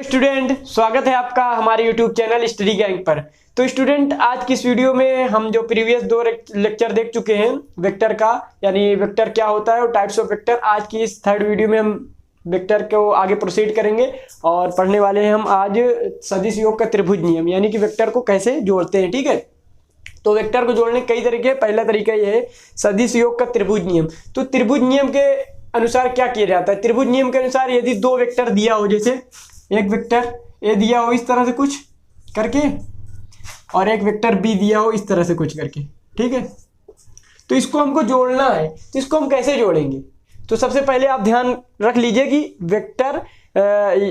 Student, स्वागत है आपका हमारे यूट्यूब चैनल स्टडी गैंग पर। तो स्टूडेंट, आज की इस वीडियो में हम जो प्रीवियस दो लेक्चर देख चुके हैं वेक्टर का, यानी वेक्टर क्या होता है और टाइप्स ऑफ वेक्टर, आज की इस थर्ड वीडियो में हम वेक्टर को आगे प्रोसीड करेंगे और पढ़ने वाले हैं हम आज सदिश योग का त्रिभुज नियम, यानी कि वेक्टर को कैसे जोड़ते हैं। ठीक है, तो वेक्टर को जोड़ने के कई तरीके हैं। पहला तरीका यह है सदिश योग का त्रिभुज नियम। तो त्रिभुज नियम के अनुसार क्या किया जाता है? त्रिभुज नियम के अनुसार यदि दो वेक्टर दिया हो, जैसे एक वेक्टर ए दिया हो इस तरह से कुछ करके और एक वेक्टर बी दिया हो इस तरह से कुछ करके, ठीक है, तो इसको हमको जोड़ना है। तो इसको हम कैसे जोड़ेंगे? तो सबसे पहले आप ध्यान रख लीजिए कि वेक्टर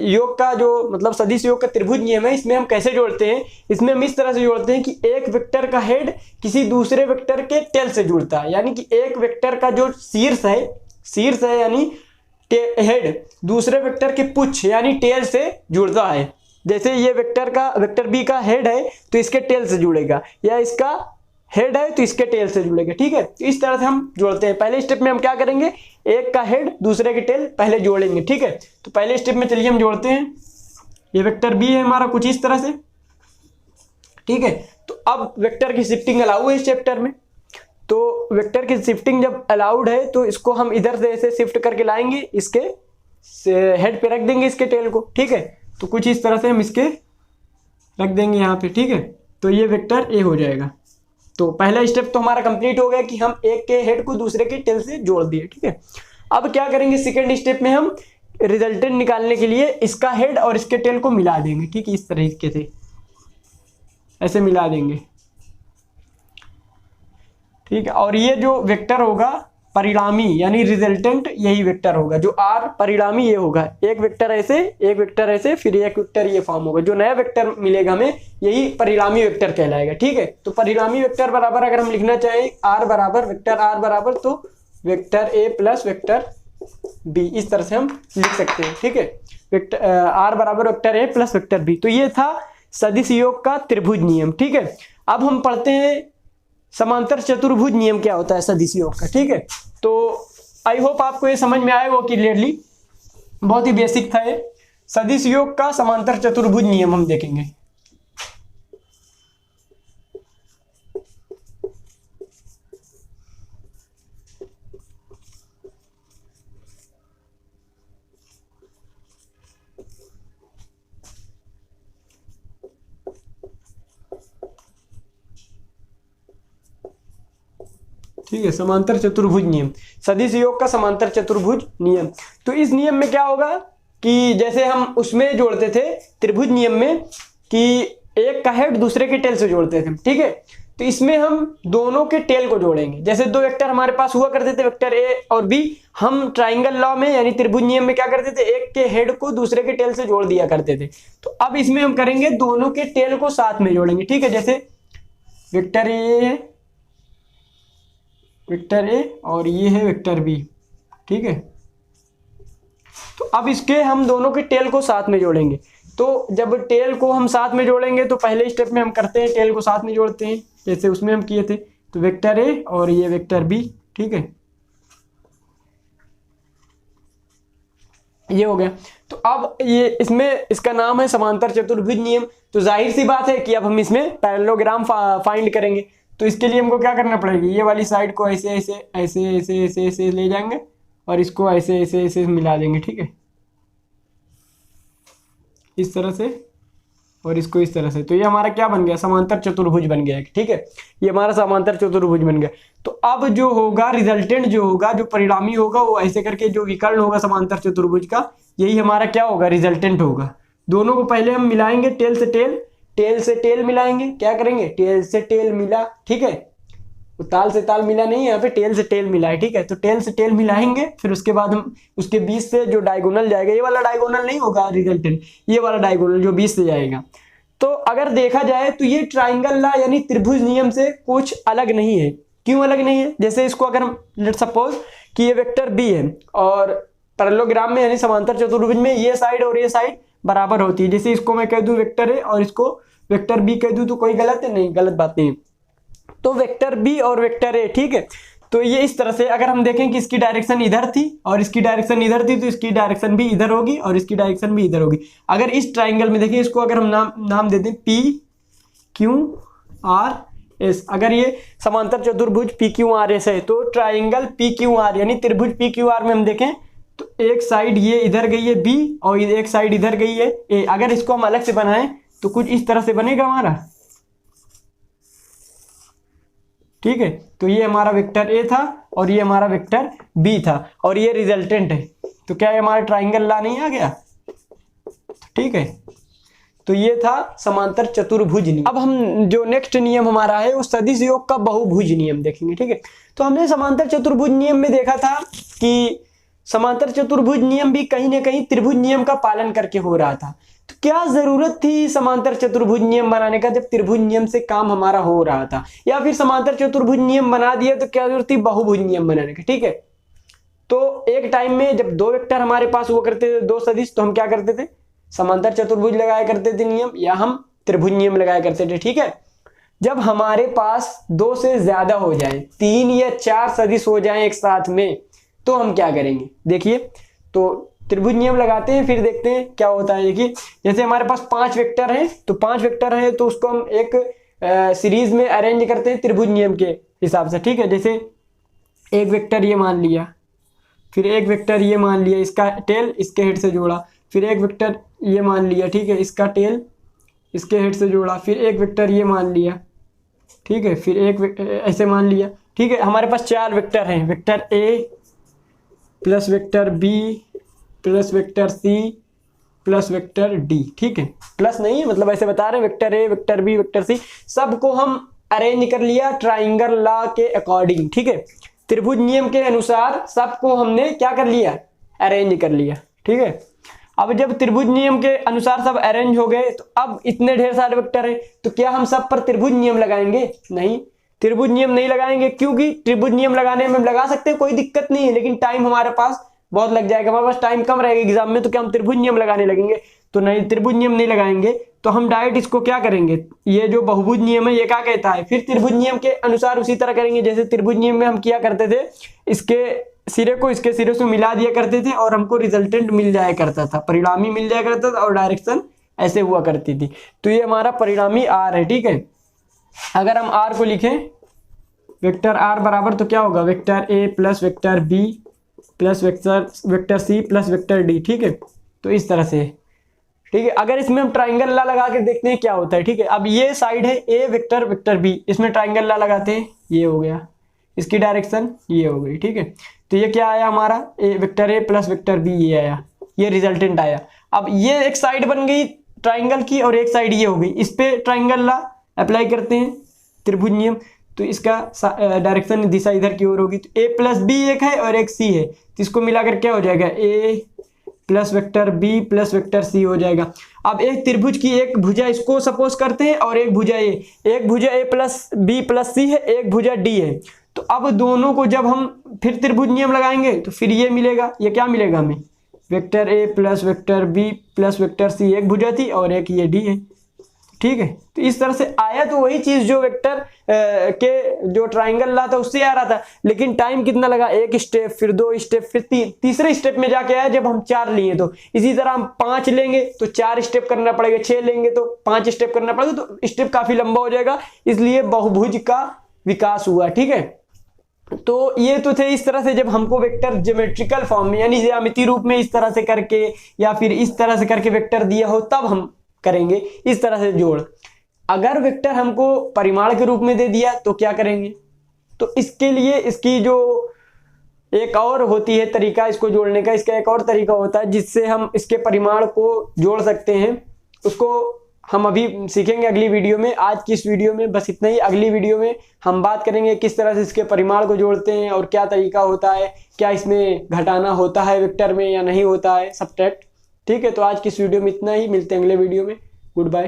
योग का जो मतलब सदिश योग का त्रिभुज नियम है, इसमें हम कैसे जोड़ते हैं। इसमें हम इस तरह से जोड़ते हैं कि एक वेक्टर का हेड किसी दूसरे वेक्टर के टेल से जुड़ता है, यानी कि एक वेक्टर का जो शीर्ष है यानी हेड दूसरे वेक्टर के पुच्छ यानी टेल से जुड़ता है। जैसे ये वेक्टर बी का हेड है तो इसके टेल से जुड़ेगा, या इसका हेड है तो इसके टेल से जुड़ेगा। ठीक है, तो इस तरह से हम जोड़ते हैं। पहले स्टेप में हम क्या करेंगे, एक का हेड दूसरे के टेल पहले जोड़ेंगे। ठीक है, तो पहले स्टेप में चलिए हम जोड़ते हैं। ये वेक्टर बी है हमारा कुछ इस तरह से, ठीक है। तो अब वेक्टर की शिफ्टिंग अलाउ है इस चैप्टर में, तो वेक्टर की शिफ्टिंग जब अलाउड है तो इसको हम इधर से ऐसे शिफ्ट करके लाएंगे, इसके हेड पे रख देंगे इसके टेल को। ठीक है, तो कुछ इस तरह से हम इसके रख देंगे यहाँ पे। ठीक है, तो ये वेक्टर ए हो जाएगा। तो पहला स्टेप तो हमारा कंप्लीट हो गया कि हम एक के हेड को दूसरे के टेल से जोड़ दिए। ठीक है, अब क्या करेंगे, सेकेंड स्टेप में हम रिजल्टेंट निकालने के लिए इसका हेड और इसके टेल को मिला देंगे। ठीक है, इस तरीके से ऐसे मिला देंगे। ठीक है, और ये जो वेक्टर होगा परिणामी यानी रिजल्टेंट, यही वेक्टर होगा जो आर परिणामी ये होगा। एक वेक्टर ऐसे, एक वेक्टर ऐसे, फिर एक वेक्टर ये फॉर्म होगा। जो नया वेक्टर मिलेगा हमें यही परिणामी वेक्टर कहलाएगा। ठीक है, तो परिणामी वेक्टर बराबर अगर हम लिखना चाहें आर बराबर वेक्टर आर बराबर तो vector A plus vector B, इस तरह से हम लिख सकते हैं। ठीक है, वेक्टर आर बराबर vector A plus vector B. तो ये था सदिश योग का त्रिभुज नियम। ठीक है, अब हम पढ़ते हैं समांतर चतुर्भुज नियम क्या होता है सदिश योग का। ठीक है, तो आई होप आपको ये समझ में आए वो क्लियरली, बहुत ही बेसिक था ये। सदिश योग का समांतर चतुर्भुज नियम हम देखेंगे। ठीक है, समांतर चतुर्भुज नियम, सदिश योग का समांतर चतुर्भुज नियम। तो इस नियम में क्या होगा कि जैसे हम उसमें जोड़ते थे त्रिभुज नियम में कि एक का हेड दूसरे के टेल से जोड़ते थे। ठीक है, तो इसमें हम दोनों के टेल को जोड़ेंगे। जैसे दो वेक्टर हमारे पास हुआ करते थे, वेक्टर ए और बी, हम ट्राइंगल लॉ में यानी त्रिभुज नियम में क्या करते थे, एक के हेड को दूसरे के टेल से जोड़ दिया करते थे। तो अब इसमें हम करेंगे दोनों के टेल को साथ में जोड़ेंगे। ठीक है, जैसे वेक्टर ए है, वेक्टर ए और ये है वेक्टर बी। ठीक है, तो अब इसके हम दोनों के टेल को साथ में जोड़ेंगे। तो जब टेल को हम साथ में जोड़ेंगे तो पहले स्टेप में हम करते हैं टेल को साथ में जोड़ते हैं, जैसे उसमें हम किए थे। तो वेक्टर ए और ये वेक्टर बी, ठीक है, ये हो गया। तो अब ये इसमें इसका नाम है समांतर चतुर्भुज नियम। तो जाहिर सी बात है कि अब हम इसमें पैरेललोग्राम फाइंड करेंगे। तो इसके लिए हमको क्या करना पड़ेगा, ये वाली साइड को ऐसे ऐसे ऐसे ऐसे ऐसे ऐसे ले जाएंगे और इसको ऐसे ऐसे ऐसे मिला देंगे। ठीक है, इस तरह से और इसको इस तरह से। तो ये हमारा क्या बन गया, समांतर चतुर्भुज बन गया। ठीक है, ये हमारा समांतर चतुर्भुज बन गया। तो अब जो होगा रिजल्टेंट, जो होगा जो परिणामी होगा, वो ऐसे करके जो विकर्ण होगा समांतर चतुर्भुज का, यही हमारा क्या होगा, रिजल्टेंट होगा। दोनों को पहले हम मिलाएंगे टेल से टेल, टेल से टेल मिलाएंगे। क्या करेंगे, टेल से टेल मिला। ठीक है, तो ताल से ताल मिला नहीं, यहाँ पे टेल से टेल मिला है। ठीक है, तो टेल से टेल मिलाएंगे, फिर उसके बाद हम उसके बीच से जो डायगोनल जाएगा, ये वाला डायगोनल नहीं होगा रिजल्टेंट, ये वाला डायगोनल जो बीच से जाएगा। तो अगर देखा जाए तो ये ट्राइंगल लॉ यानी त्रिभुज नियम से कुछ अलग नहीं है। क्यों अलग नहीं है? जैसे इसको अगर हम लेट सपोज कि ये वेक्टर बी है और पैरेललोग्राम में यानी समांतर चतुर्भुज में ये साइड और ये साइड बराबर होती है। जैसे इसको मैं कह दूं वेक्टर ए और इसको वेक्टर बी कह दूं, तो कोई गलत है? नहीं, गलत बात नहीं है। तो वेक्टर बी और वेक्टर ए, ठीक है, तो ये इस तरह से अगर हम देखें कि इसकी डायरेक्शन इधर थी और इसकी डायरेक्शन इधर थी, तो इसकी डायरेक्शन भी इधर होगी और इसकी डायरेक्शन भी इधर होगी। अगर इस ट्राइंगल में देखें, इसको अगर हम नाम दे दें PQRS, अगर ये समांतर चतुर्भुज PQRS है, तो ट्राइंगल PQR यानी त्रिभुज PQR में हम देखें तो एक साइड ये इधर गई है B और एक साइड इधर गई है A। अगर इसको हम अलग से बनाएं तो कुछ इस तरह से बनेगा हमारा, ठीक है। तो ये हमारा वेक्टर A था और ये हमारा वेक्टर B था और ये रिजल्टेंट है। तो क्या ये हमारा ट्राइंगल ला नहीं आ गया, ठीक है। तो ये था समांतर चतुर्भुज नियम। अब हम जो नेक्स्ट नियम हमारा है वो सदिश योग का बहुभुज नियम देखेंगे, ठीक है। तो हमने समांतर चतुर्भुज नियम में देखा था कि समांतर चतुर्भुज नियम भी कहीं ना कहीं त्रिभुज नियम का पालन करके हो रहा था। तो क्या जरूरत थी समांतर चतुर्भुज नियम बनाने का जब त्रिभुज नियम से काम हमारा हो रहा था, या फिर समांतर चतुर्भुज नियम बना दिया तो क्या जरूरत थी बहुभुज नियम बनाने की, ठीक है। तो एक टाइम में जब दो वेक्टर हमारे पास हुआ करते थे, दो सदिश, तो हम क्या करते थे, समांतर चतुर्भुज लगाया करते थे नियम, या हम त्रिभुज नियम लगाया करते थे, ठीक है। जब हमारे पास दो से ज्यादा हो जाए, 3 या 4 सदिश हो जाए एक साथ में, तो हम क्या करेंगे, देखिए। तो त्रिभुज नियम लगाते हैं, फिर देखते हैं क्या होता है। देखिए जैसे हमारे पास 5 वेक्टर हैं, तो 5 वेक्टर हैं तो उसको हम एक सीरीज में अरेंज करते हैं त्रिभुज नियम के हिसाब से, ठीक है। जैसे एक वेक्टर ये मान लिया, फिर एक वेक्टर ये मान लिया, इसका टेल इसके हेड से जोड़ा, फिर एक वेक्टर ये मान लिया, ठीक है, इसका टेल इसके हेड से जोड़ा, फिर एक वेक्टर ये मान लिया, ठीक है, फिर एक ऐसे मान लिया, ठीक है। हमारे पास 4 वेक्टर हैं, vector A plus vector B plus vector C plus vector D, ठीक है। प्लस नहीं है, मतलब ऐसे बता रहे हैं, vector A vector B vector C सबको हम अरेंज कर लिया ट्राइंगल लॉ के अकॉर्डिंग, ठीक है। त्रिभुज नियम के अनुसार सबको हमने क्या कर लिया, अरेंज कर लिया, ठीक है। अब जब त्रिभुज नियम के अनुसार सब अरेंज हो गए, तो अब इतने ढेर सारे वेक्टर हैं, तो क्या हम सब पर त्रिभुज नियम लगाएंगे, नहीं, त्रिभुज नियम नहीं लगाएंगे, क्योंकि त्रिभुज नियम लगाने में हम लगा सकते हैं, कोई दिक्कत नहीं है, लेकिन टाइम हमारे पास बहुत लग जाएगा, हमारे पास टाइम कम रहेगा एग्जाम में, तो क्या हम त्रिभुज नियम लगाने लगेंगे, तो नहीं, त्रिभुज नियम नहीं लगाएंगे। तो हम डायरेक्ट इसको क्या करेंगे, ये जो बहुभुज नियम है ये क्या कहता है, फिर त्रिभुज नियम के अनुसार उसी तरह करेंगे जैसे त्रिभुज नियम में हम किया करते थे, इसके सिरे को इसके सिरे से मिला दिया करते थे और हमको रिजल्टेंट मिल जाया करता था, परिणामी मिल जाया करता था और डायरेक्शन ऐसे हुआ करती थी। तो ये हमारा परिणामी R है, ठीक है। अगर हम R को लिखें, वेक्टर R बराबर तो क्या होगा, vector A plus vector B plus vector C plus vector D, ठीक है। तो इस तरह से, ठीक है। अगर इसमें हम ट्राइंगल ला लगा के देखते हैं क्या होता है, ठीक है। अब ये साइड है A वेक्टर वेक्टर B, इसमें ट्राइंगल ला लगाते हैं, ये हो गया, इसकी डायरेक्शन ये हो गई, ठीक है। तो ये क्या आया हमारा, vector A plus vector B, ये आया, ये रिजल्टेंट आया। अब ये एक साइड बन गई ट्राइंगल की और एक साइड ये हो गई, इस पे ट्राइंगल ला अप्लाई करते हैं त्रिभुज नियम, तो इसका डायरेक्शन दिशा इधर की ओर होगी। तो A प्लस B एक है और एक C है, तो इसको मिलाकर क्या हो जाएगा, A plus vector B plus vector C हो जाएगा। अब एक त्रिभुज की एक भुजा इसको सपोज करते हैं और एक भुजा A, एक भुजा A plus B plus C है, एक भुजा D है। तो अब दोनों को जब हम फिर त्रिभुज नियम लगाएंगे तो फिर ये मिलेगा, ये क्या मिलेगा हमें, vector A plus vector B plus vector C, एक भुजा थी और एक ये D है, ठीक है। तो इस तरह से आया, तो वही चीज जो वेक्टर के जो ट्राइंगल ला था उससे आ रहा था, लेकिन टाइम कितना लगा, एक स्टेप, फिर 2 स्टेप, फिर तीसरे स्टेप में जाके आया जब हम 4 लिए। तो इसी तरह हम 5 लेंगे तो 4 स्टेप करना पड़ेगा, 6 लेंगे तो 5 स्टेप करना पड़ेगा, तो स्टेप काफी लंबा हो जाएगा, इसलिए बहुभुज का विकास हुआ, ठीक है। तो ये तो थे इस तरह से, जब हमको वेक्टर ज्योमेट्रिकल फॉर्म में यानी ज्यामितीय रूप में इस तरह से करके या फिर इस तरह से करके वेक्टर दिया हो तब हम करेंगे इस तरह से जोड़। अगर वेक्टर हमको परिमाण के रूप में दे दिया तो क्या करेंगे, तो इसके लिए इसकी जो एक और होती है तरीका इसको जोड़ने का, इसका एक और तरीका होता है जिससे हम इसके परिमाण को जोड़ सकते हैं, उसको हम अभी सीखेंगे अगली वीडियो में। आज की इस वीडियो में बस इतना ही, अगली वीडियो में हम बात करेंगे किस तरह से इसके परिमाण को जोड़ते हैं और क्या तरीका होता है, क्या इसमें घटाना होता है वेक्टर में या नहीं होता है, सब्ट्रैक्ट, ठीक है। तो आज की इस वीडियो में इतना ही, मिलते हैं अगले वीडियो में, गुड बाय।